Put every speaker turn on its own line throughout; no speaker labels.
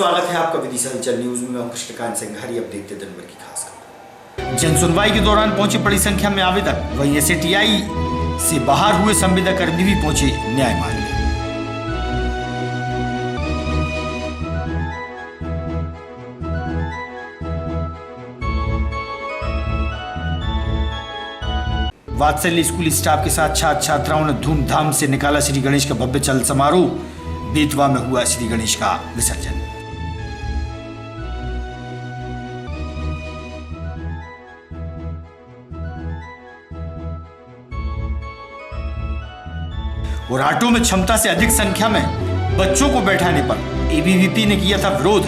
स्वागत है आपका विदिशा हलचल न्यूज में। मैं कृष्णकांत सिंह। अब देखते दिन भर की खास खबर। जन सुनवाई के दौरान पहुंचे बड़ी संख्या में आवेदक, वहीं एसटीआई से बाहर हुए संविदा कर्मी भी पहुंचे न्याय मांगने। वात्सल्य स्कूल स्टाफ के साथ छात्र छात्राओं ने धूमधाम से निकाला श्री गणेश का भव्य चल समारोह। बेतवा में हुआ श्री गणेश का विसर्जन। और ऑटो में क्षमता से अधिक संख्या में बच्चों को बैठाने पर एबीवीपी ने किया था विरोध।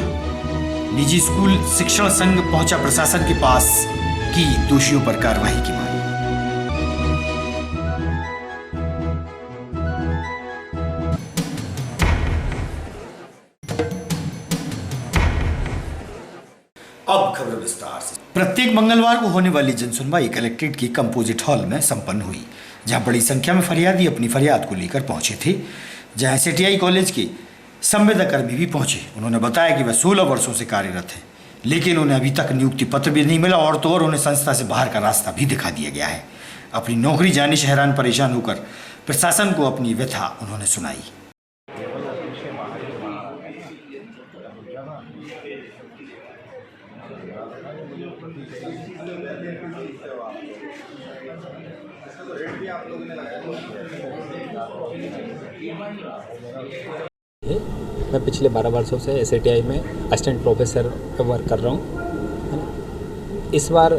निजी स्कूल शिक्षण संघ पहुंचा प्रशासन के पास, की दोषियों पर कार्रवाई की मांग। अब खबर विस्तार से। प्रत्येक मंगलवार को होने वाली जनसुनवाई कलेक्ट्रेट की कंपोजिट हॉल में संपन्न हुई, जहां बड़ी संख्या में फरियादी अपनी फरियाद को लेकर पहुंचे थे। जहां एसटीआई कॉलेज के संविदा कर्मी भी पहुंचे। उन्होंने बताया कि वह 16 वर्षों से कार्यरत है, लेकिन उन्हें अभी तक नियुक्ति पत्र भी नहीं मिला और तो और उन्हें संस्था से बाहर का रास्ता भी दिखा दिया गया है। अपनी नौकरी जाने से हैरान परेशान होकर प्रशासन को अपनी व्यथा उन्होंने सुनाई।
मैं पिछले 12 वर्षों से एसटीआई में असिस्टेंट प्रोफेसर का वर्क कर रहा हूँ। इस बार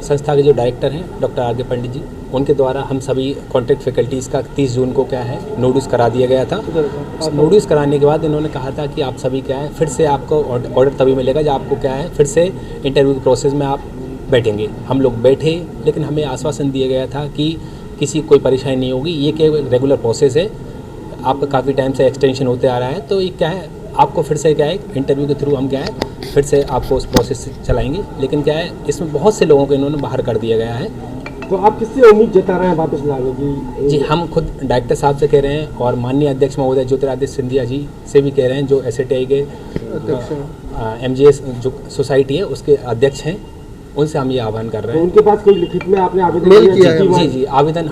संस्था के जो डायरेक्टर हैं डॉक्टर आर के पंडित जी, उनके द्वारा हम सभी कॉन्ट्रैक्ट फैकल्टीज़ का 30 जून को क्या है नोटिस करा दिया गया था। नोटिस कराने के बाद इन्होंने कहा था कि आप सभी क्या है फिर से आपको ऑर्डर तभी मिलेगा जब आपको क्या है फिर से इंटरव्यू के प्रोसेस में आप बैठेंगे। हम लोग बैठे, लेकिन हमें आश्वासन दिया गया था कि किसी कोई परेशानी नहीं होगी, ये क्या रेगुलर प्रोसेस है, आपका काफ़ी टाइम से एक्सटेंशन होते आ रहा है, तो ये क्या है आपको फिर से क्या है इंटरव्यू के थ्रू हम क्या है फिर से आपको उस प्रोसेस से चलाएंगे। लेकिन क्या है इसमें बहुत से लोगों को इन्होंने बाहर कर दिया गया है।
तो आप किससे उम्मीद जता रहे हैं वापस लाने की?
जी, हम खुद डायरेक्टर साहब से कह रहे हैं और माननीय अध्यक्ष महोदय ज्योतिरादित्य सिंधिया जी से भी कह रहे हैं, जो एसटीआई के MGS जो सोसाइटी है उसके अध्यक्ष हैं, उनसे हम ये आह्वान कर रहे हैं।
तो उनके पास कोई लिखित में आपने आवेदन
मेल किया है? जी, आवेदन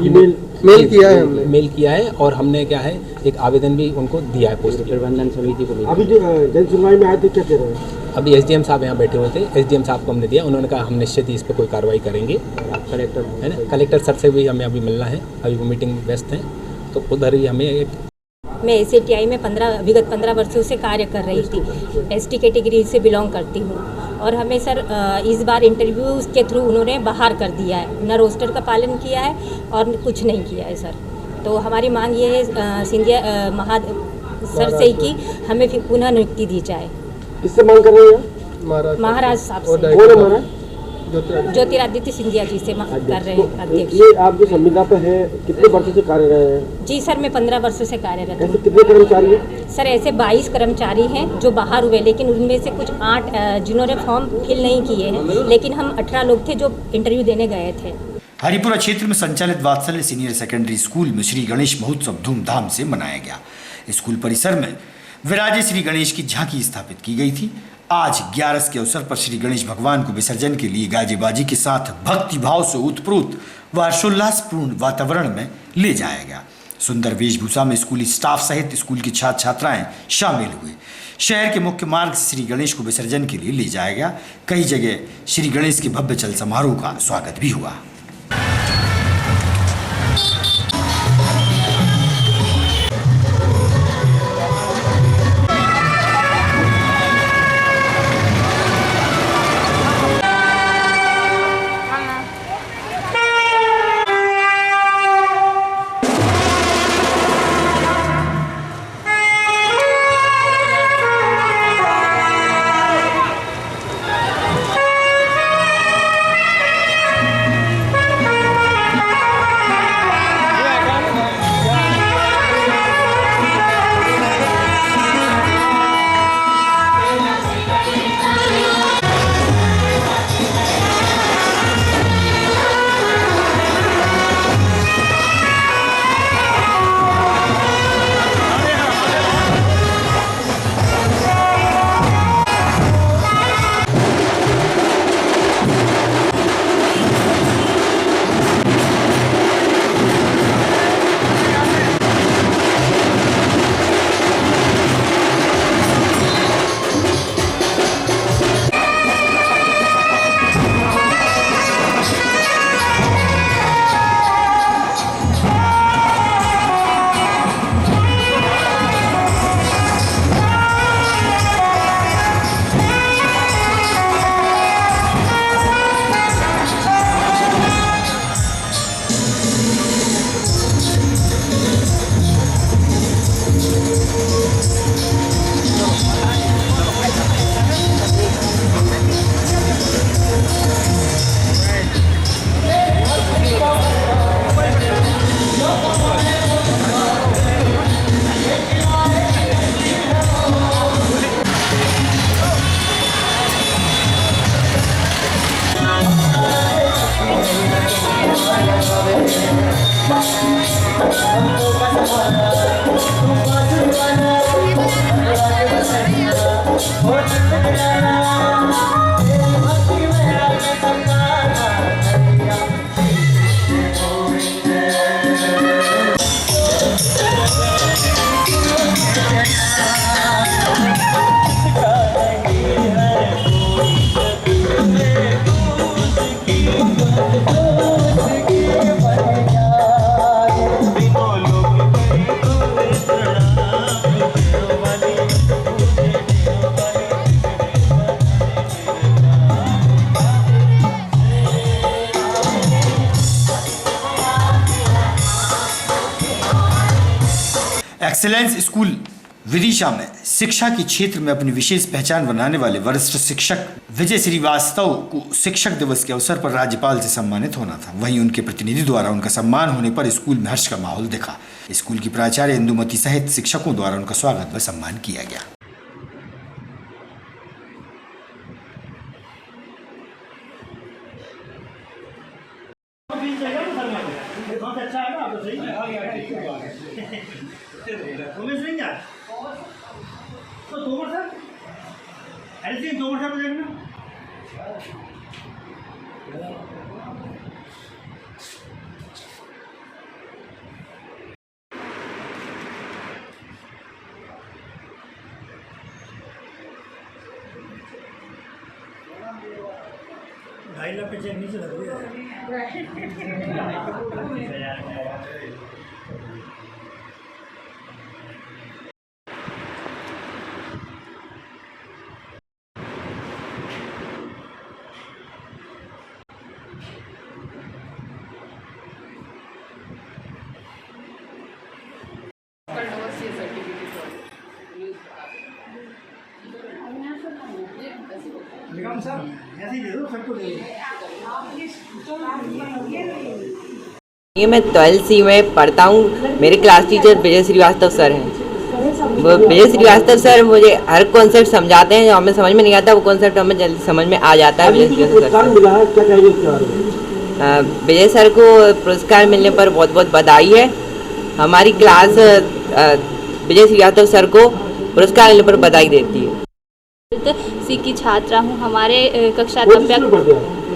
मेल किया है, हमने
मेल किया है और हमने क्या है एक आवेदन भी उनको दिया है पोस्ट प्रबंधन समिति को।
अभी जो जन सुनवाई में आए थे क्या कह रहे हैं?
अभी एसडीएम साहब यहाँ बैठे हुए थे, एसडीएम साहब को हमने दिया, उन्होंने कहा हम निश्चित ही इस पर कोई कार्रवाई करेंगे। कलेक्टर है ना, कलेक्टर सर से भी हमें अभी मिलना है, अभी वो मीटिंग व्यस्त हैं, तो उधर ही हमें।
मैं एसटीआई में विगत 15 वर्षों से कार्य कर रही थी। एसटी कैटेगरी से बिलोंग करती हूँ और हमें सर इस बार इंटरव्यूज़ के थ्रू उन्होंने बाहर कर दिया है, न रोस्टर का पालन किया है और कुछ नहीं किया है सर। तो हमारी मांग ये है सिंधिया सर से कि हमें फिर पुनः नियुक्ति दी जाए।
किससे मांग कर रहे हैं?
महाराज साहब से, ज्योतिरादित्य सिंधिया जी से कर रहे हैं अध्यक्ष।
ये आप जो संविदा पे है कितने वर्षों से कार्य रहे हैं?
जी सर, मैं 15 वर्षों से कार्यरत हूँ।
कितने कर्मचारी हैं?
सर ऐसे 22 कर्मचारी हैं जो बाहर हुए, लेकिन उनमें से कुछ 8 जिन्होंने फॉर्म फिल नहीं किए हैं, लेकिन हम 18 लोग थे जो इंटरव्यू देने गए थे।
हरिपुरा क्षेत्र में संचालित वात्सल्य सीनियर सेकेंडरी स्कूल में श्री गणेश महोत्सव धूमधाम से मनाया गया। स्कूल परिसर में विराजे श्री गणेश की झांकी स्थापित की गई थी। आज 11 के अवसर पर श्री गणेश भगवान को विसर्जन के लिए गाजे बाजी के साथ भक्ति भाव से उत्प्रोत व हर्षोल्लासपूर्ण वातावरण में ले जाया गया। सुंदर वेशभूषा में स्कूली स्टाफ सहित स्कूल की छात्र छात्राएं शामिल हुए। शहर के मुख्य मार्ग से श्री गणेश को विसर्जन के लिए ले जाया गया। कई जगह श्री गणेश के भव्य चल समारोह का स्वागत भी हुआ। एक्सेलेंस स्कूल विदिशा में शिक्षा के क्षेत्र में अपनी विशेष पहचान बनाने वाले वरिष्ठ शिक्षक विजय श्रीवास्तव को शिक्षक दिवस के अवसर पर राज्यपाल से सम्मानित होना था। वहीं उनके प्रतिनिधि द्वारा उनका सम्मान होने पर स्कूल में हर्ष का माहौल दिखा। स्कूल की प्राचार्य इंदुमती सहित शिक्षकों द्वारा उनका स्वागत व सम्मान किया गया।
ढाई लाख के चेक नीचे लग रही है। निगम साहब ऐसे ही दे दो, सबको दे दो।
ये मैं 12वीं में पढ़ता हूँ। मेरे क्लास टीचर विजय श्रीवास्तव सर हैं। वो विजय श्रीवास्तव सर मुझे हर कॉन्सेप्ट समझाते हैं, जो हमें समझ में नहीं आता वो कॉन्सेप्ट हमें जल्दी समझ में आ जाता है। विजय सर को पुरस्कार मिलने पर बहुत बहुत बधाई है। हमारी क्लास विजय श्रीवास्तव सर को पुरस्कार मिलने पर बधाई देती है।
सी की छात्रा हूँ। हमारे कक्षा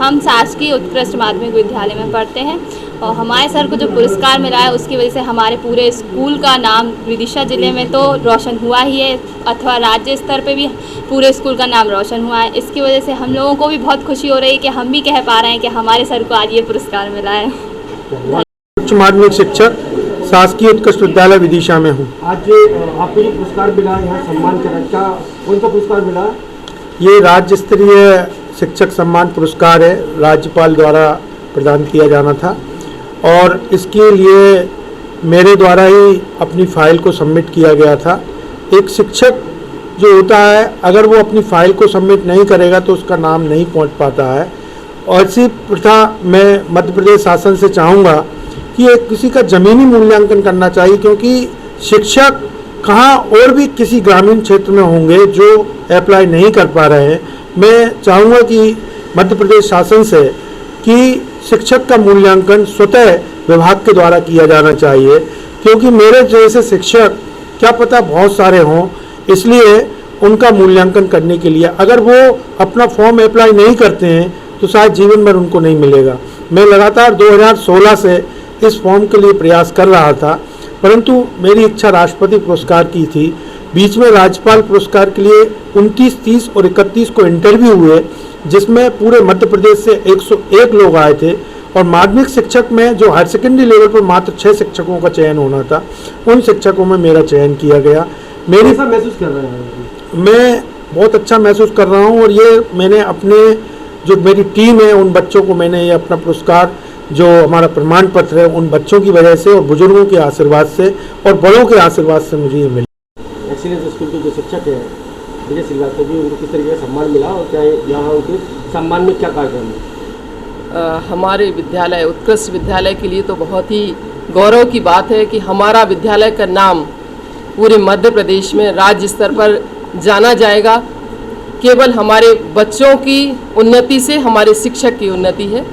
हम शासकीय उत्कृष्ट माध्यमिक विद्यालय में पढ़ते हैं और हमारे सर को जो पुरस्कार मिला है उसकी वजह से हमारे पूरे स्कूल का नाम विदिशा ज़िले में तो रोशन हुआ ही है, अथवा राज्य स्तर पे भी पूरे स्कूल का नाम रोशन हुआ है। इसकी वजह से हम लोगों को भी बहुत खुशी हो रही है कि हम भी कह पा रहे हैं कि हमारे सर को आज ये पुरस्कार मिला है।
उच्च माध्यमिक शिक्षक शासकीय उत्कृष्ट विद्यालय विदिशा में हूँ। आज आपको जो पुरस्कार मिला है, यहाँ सम्मान करा, क्या कौन सा पुरस्कार मिला? ये राज्य स्तरीय शिक्षक सम्मान पुरस्कार है, राज्यपाल द्वारा प्रदान किया जाना था और इसके लिए मेरे द्वारा ही अपनी फाइल को सबमिट किया गया था। एक शिक्षक जो होता है, अगर वो अपनी फाइल को सबमिट नहीं करेगा तो उसका नाम नहीं पहुंच पाता है। और इसी प्रथा मैं मध्य प्रदेश शासन से चाहूँगा कि किसी का ज़मीनी मूल्यांकन करना चाहिए, क्योंकि शिक्षक कहाँ और भी किसी ग्रामीण क्षेत्र में होंगे जो अप्लाई नहीं कर पा रहे हैं। मैं चाहूँगा कि मध्य प्रदेश शासन से कि शिक्षक का मूल्यांकन स्वतः विभाग के द्वारा किया जाना चाहिए, क्योंकि मेरे जैसे शिक्षक क्या पता बहुत सारे हों, इसलिए उनका मूल्यांकन करने के लिए अगर वो अपना फॉर्म अप्लाई नहीं करते हैं तो शायद जीवन भर उनको नहीं मिलेगा। मैं लगातार 2016 से इस फॉर्म के लिए प्रयास कर रहा था, परंतु मेरी इच्छा राष्ट्रपति पुरस्कार की थी। बीच में राज्यपाल पुरस्कार के लिए 29, 30 और 31 को इंटरव्यू हुए, जिसमें पूरे मध्य प्रदेश से 101 लोग आए थे और माध्यमिक शिक्षक में जो हायर सेकेंडरी लेवल पर मात्र 6 शिक्षकों का चयन होना था, उन शिक्षकों में मेरा चयन किया गया। मेरी ऐसा महसूस कर रहे हैं? मैं बहुत अच्छा महसूस कर रहा हूँ और ये मैंने अपने जो मेरी टीम है उन बच्चों को मैंने ये अपना पुरस्कार जो हमारा प्रमाण पत्र है उन बच्चों की वजह से और बुजुर्गों के आशीर्वाद से और बड़ों के आशीर्वाद से मुझे ये मिला। एक्सीलेंस स्कूल के जो शिक्षक हैं विजय श्रीवास्तव जी, उनको किस तरीके का सम्मान मिला और क्या यहाँ उनके सम्मान में क्या कार्यक्रम है?
हमारे विद्यालय उत्कृष्ट विद्यालय के लिए तो बहुत ही गौरव की बात है कि हमारा विद्यालय का नाम पूरे मध्य प्रदेश में राज्य स्तर पर जाना जाएगा। केवल हमारे बच्चों की उन्नति से हमारे शिक्षक की उन्नति है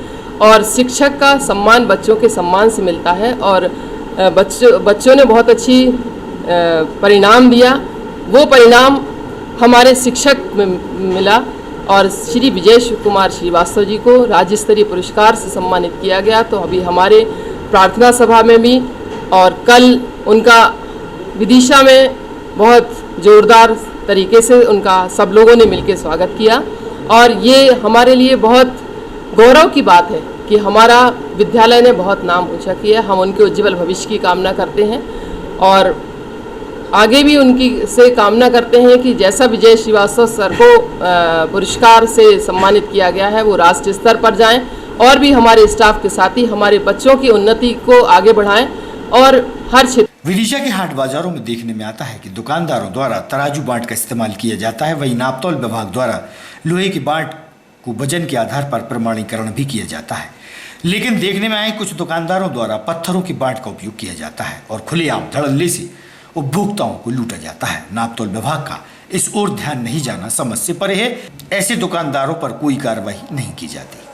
और शिक्षक का सम्मान बच्चों के सम्मान से मिलता है और बच्चों ने बहुत अच्छी परिणाम दिया। वो परिणाम हमारे शिक्षक में मिला और श्री विजय कुमार श्रीवास्तव जी को राज्य स्तरीय पुरस्कार से सम्मानित किया गया। तो अभी हमारे प्रार्थना सभा में भी और कल उनका विदिशा में बहुत ज़ोरदार तरीके से उनका सब लोगों ने मिलकर स्वागत किया और ये हमारे लिए बहुत गौरव की बात है कि हमारा विद्यालय ने बहुत नाम ऊंचा किया। हम उनके उज्ज्वल भविष्य की कामना करते हैं और आगे भी उनकी से कामना करते हैं कि जैसा विजय श्रीवास्तव सर को पुरस्कार से सम्मानित किया गया है वो राष्ट्रीय स्तर पर जाएं और भी हमारे स्टाफ के साथ ही हमारे बच्चों की उन्नति को आगे बढ़ाएं और हर क्षेत्र।
विदिशा के हाट बाजारों में देखने में आता है कि दुकानदारों द्वारा तराजू बाट का इस्तेमाल किया जाता है। वहीं नापतौल विभाग द्वारा लोहे की बाट को वजन के आधार पर प्रमाणीकरण भी किया जाता है। लेकिन देखने में आए कुछ दुकानदारों द्वारा पत्थरों की बाट का उपयोग किया जाता है और खुलेआम धड़ल्ले से उपभोक्ताओं को लूटा जाता है। नापतोल विभाग का इस ओर ध्यान नहीं जाना समझ से परे है। ऐसे दुकानदारों पर कोई कार्रवाई नहीं की जाती।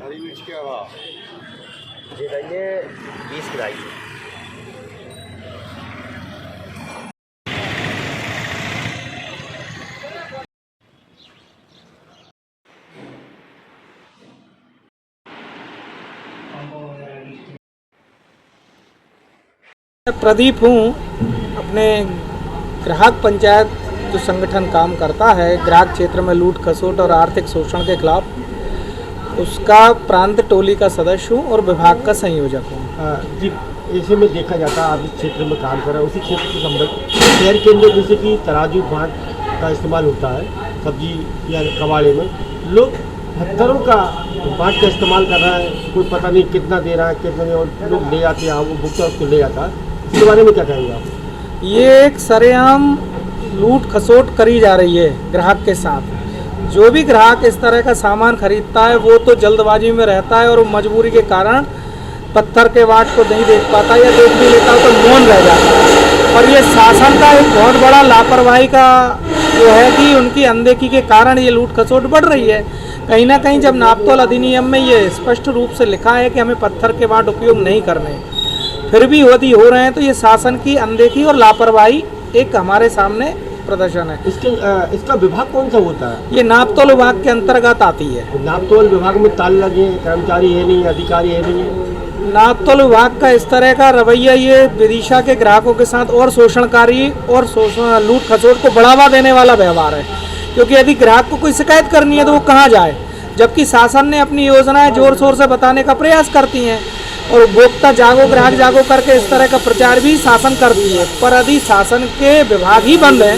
हरी मिर्च क्या भाव? जी दाइए 20 की दाइए।
प्रदीप हूँ। अपने ग्राहक पंचायत जो संगठन काम करता है ग्राहक क्षेत्र में लूट खसोट और आर्थिक शोषण के खिलाफ, उसका प्रांत टोली का सदस्य हूँ और विभाग का संयोजक हूँ।
जी, ऐसे में देखा जाता है आप इस क्षेत्र में काम कर रहे हैं, उसी क्षेत्र से संबंधित शहर के अंदर जैसे कि तराजू बाट का इस्तेमाल होता है सब्जी या कबाड़े में, लोग पत्थरों का बाट का इस्तेमाल कर रहा है। कोई पता नहीं कितना दे रहा है कितना नहीं, और लोग ले जाते हैं, वो भुगतान उसको ले जाता है। इसके बारे में क्या कहेंगे आप?
ये एक सरेआम लूट खसोट करी जा रही है ग्राहक के साथ। जो भी ग्राहक इस तरह का सामान खरीदता है वो तो जल्दबाजी में रहता है और वो मजबूरी के कारण पत्थर के बाट को नहीं देख पाता या देख भी लेता तो मौन रह जाता है। और ये शासन का एक बहुत बड़ा लापरवाही का जो है कि उनकी अनदेखी के कारण ये लूट खसोट बढ़ रही है। कहीं ना कहीं जब नापतोल अधिनियम में ये स्पष्ट रूप से लिखा है कि हमें पत्थर के बाट उपयोग नहीं करने, फिर भी यदि हो रहे हैं तो ये शासन की अनदेखी और लापरवाही एक हमारे सामने प्रदर्शन है।
इसका विभाग कौन सा होता है?
ये नापतोल विभाग के अंतर्गत आती है।
नापतोल विभाग में ताले लगे, कर्मचारी है नहीं, अधिकारी है नहीं।
नापतोल विभाग का इस तरह का रवैया ये विदिशा के ग्राहकों के साथ और शोषणकारी और लूट खसोट को बढ़ावा देने वाला व्यवहार है। क्योंकि यदि ग्राहक को कोई शिकायत करनी है तो वो कहाँ जाए, जबकि शासन ने अपनी योजनाएं जोर शोर से बताने का प्रयास करती हैं और उपभोक्ता जागो ग्राहक जागो करके इस तरह का प्रचार भी शासन करती है। पर यदि शासन के विभाग ही बंद हैं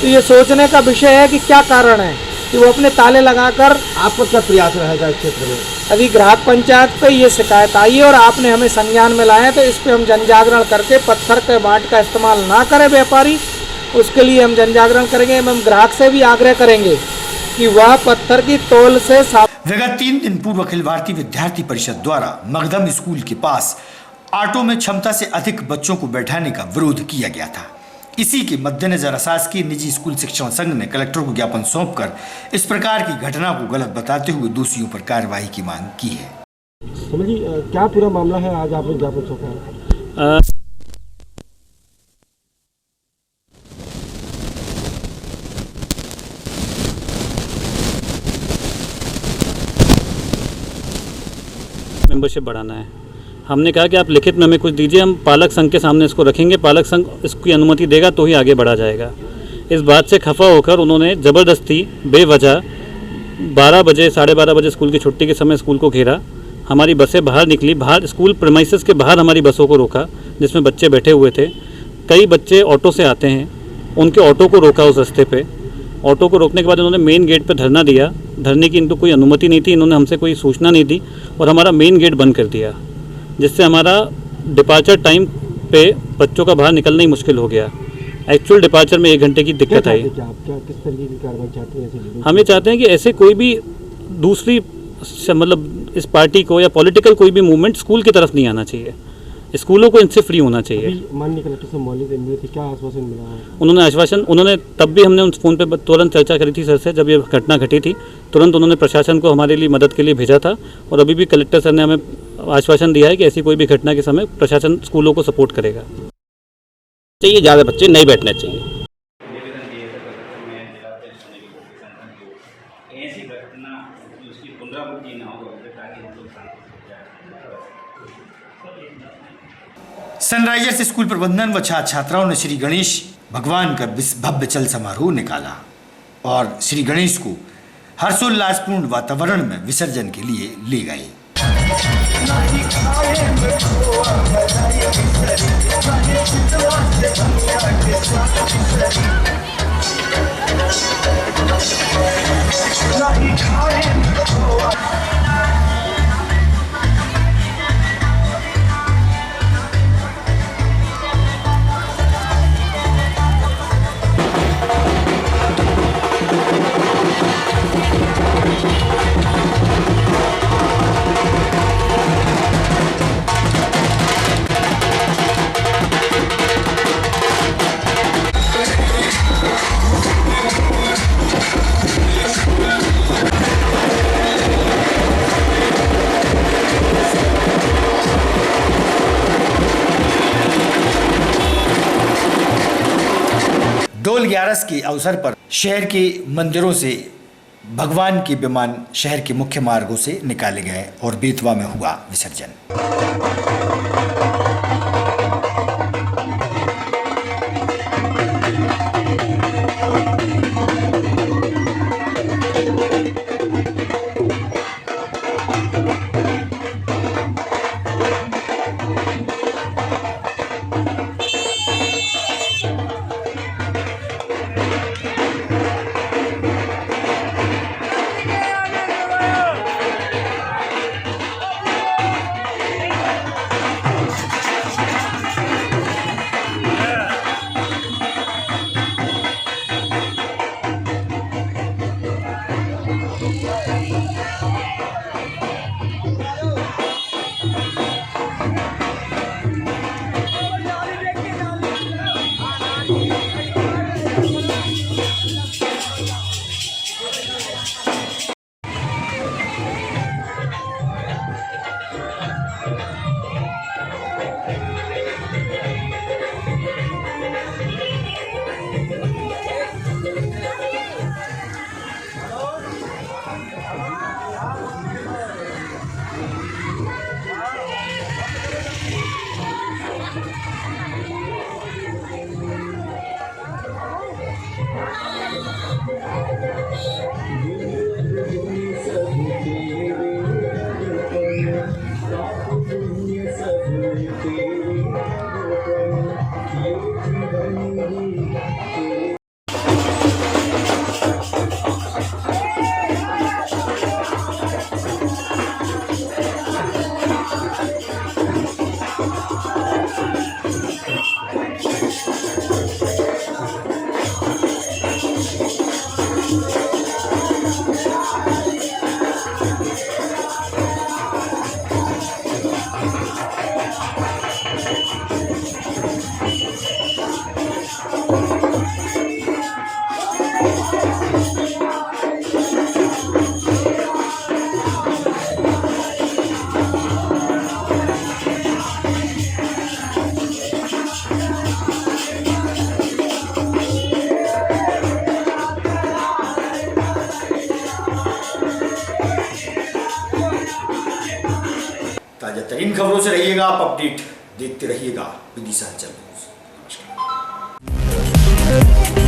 तो ये सोचने का विषय है कि क्या कारण है कि वो अपने ताले लगाकर।
आपका क्या प्रयास रहेगा इस क्षेत्र में?
यदि ग्राहक पंचायत पे ये शिकायत आई है और आपने हमें संज्ञान में लाए तो इस पे हम जन जागरण करके पत्थर के बाट का इस्तेमाल ना करें व्यापारी, उसके लिए हम जन जागरण करेंगे एवं ग्राहक से भी आग्रह करेंगे कि वह पत्थर की तौल से
विगत 3 दिन पूर्व अखिल भारतीय विद्यार्थी परिषद द्वारा मगधम स्कूल के पास ऑटो में क्षमता से अधिक बच्चों को बैठाने का विरोध किया गया था। इसी के मद्देनजर अशासकीय निजी स्कूल शिक्षण संघ ने कलेक्टर को ज्ञापन सौंपकर इस प्रकार की घटना को गलत बताते हुए दोषियों पर कार्रवाई की मांग की है।
समझिए क्या पूरा मामला है, आज आपने ज्ञापन सौंपा है?
मेंबरशिप बढ़ाना है। हमने कहा कि आप लिखित में हमें कुछ दीजिए, हम पालक संघ के सामने इसको रखेंगे, पालक संघ इसकी अनुमति देगा तो ही आगे बढ़ा जाएगा। इस बात से खफा होकर उन्होंने ज़बरदस्ती बेवजह 12 बजे 12:30 बजे स्कूल की छुट्टी के समय स्कूल को घेरा। हमारी बसें बाहर निकली, बाहर स्कूल प्रेमाइसेस के बाहर हमारी बसों को रोका जिसमें बच्चे बैठे हुए थे। कई बच्चे ऑटो से आते हैं, उनके ऑटो को रोका उस रास्ते पे। ऑटो को रोकने के बाद उन्होंने मेन गेट पे धरना दिया। धरने की इनको कोई अनुमति नहीं थी, इन्होंने हमसे कोई सूचना नहीं दी और हमारा मेन गेट बंद कर दिया, जिससे हमारा डिपार्चर टाइम पे बच्चों का बाहर निकलना ही मुश्किल हो गया। एक्चुअल डिपार्चर में 1 घंटे की दिक्कत आई।
किस तरीके की कार्रवाई चाहते हैं?
हम ये चाहते हैं कि ऐसे कोई भी दूसरी मतलब इस पार्टी को या पॉलिटिकल कोई भी मूवमेंट स्कूल की तरफ नहीं आना चाहिए। स्कूलों को इनसे फ्री होना चाहिए।
माननीय कलेक्टर से मौलिक मिले थे, क्या आश्वासन मिला है?
उन्होंने तब भी हमने उन फ़ोन पे तुरंत चर्चा करी थी सर से, जब ये घटना घटी थी तुरंत उन्होंने प्रशासन को हमारे लिए मदद के लिए भेजा था। और अभी भी कलेक्टर सर ने हमें आश्वासन दिया है कि ऐसी कोई भी घटना के समय प्रशासन स्कूलों को सपोर्ट करेगा।
चाहिए ज़्यादा बच्चे नहीं बैठने चाहिए।
ऐसी घटना उसकी पुनरावृत्ति न हो ताकि हम लोग शांति से जाए।
सनराइजर्स स्कूल प्रबंधन व छात्र छात्राओं ने श्री गणेश भगवान का भव्य चल समारोह निकाला और श्री गणेश को हर्षोल्लासपूर्ण वातावरण में विसर्जन के लिए ले गए। डोल 11 के अवसर पर शहर के मंदिरों से भगवान के विमान शहर के मुख्य मार्गों से निकाले गए और बेतवा में हुआ विसर्जन। ताजा तरीन खबरों से रहिएगा आप अपडेट देखते रहिएगा विदिशा हलचल न्यूज़। नमस्कार।